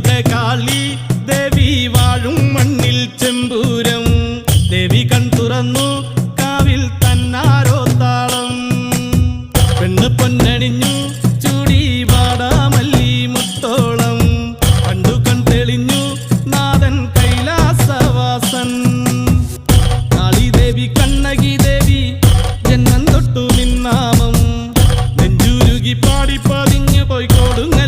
ഭദ്രകാളി ദേവി വാഴും മണ്ണിൽ ചെമ്പൂരം ദേവി കൺ തുറന്നു കാവിൽ തന്നാരോ താളം പെണ്ണ് പൊന്നണിഞ്ഞു ചൂടി വാടാമല്ലി മുത്തോളം കണ്ടു കൺ തെളിഞ്ഞു നാഥൻ കൈലാസവാസൻ കാളി ദേവി കണ്ണകി ദേവി ജന്മം തൊട്ടു നിന്നാമം നെഞ്ചുരുകി പാടി പതിഞ്ഞു പോയി കൊടുങ്ങ